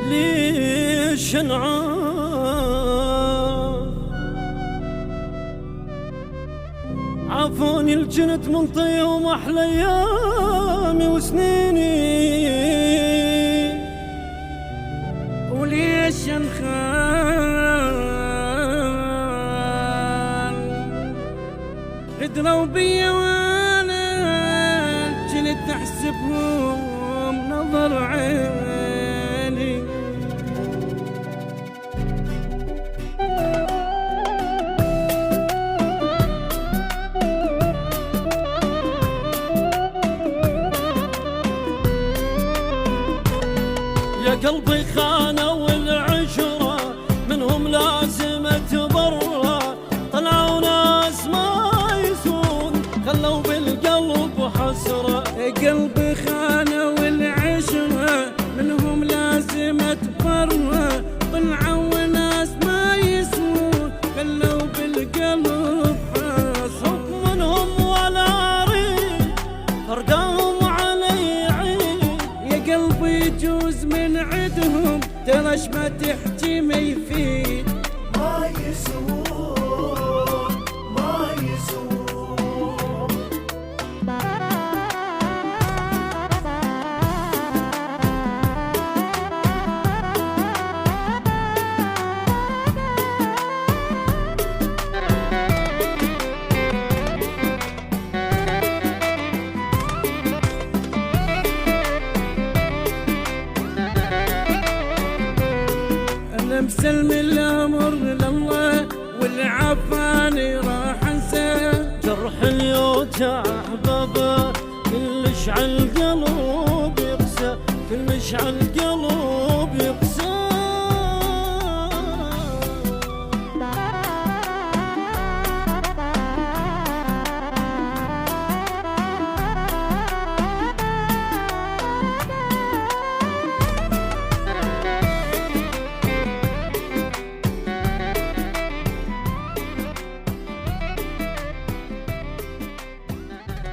ليش انعاف عافوني الجنت من طيوم احلى ايامي وسنيني، وليش انخان غدروا بيا وانا جنت احسبهم نظر عيني. يا قلبي خانوا والعشرة منهم لازمة برا، طلعوا ناس ما يسون خلوا بالقلب حسرة. يا قلبي خانوا والعشرة منهم لازمة برا، طلعوا ناس ما يسون خلوا بالقلب حسرة. منهم ولا عريض فرقاهم علي عيد، يا قلبي يجوز من عدهم ترى ما تحكي ما يفيد. ما يسوون ما يسوون. أنا مسلم الأمر لله والعفاني راح أنساه. جرح اليوجع احبابه كلش عالقلب يقسى، كلش عالقلب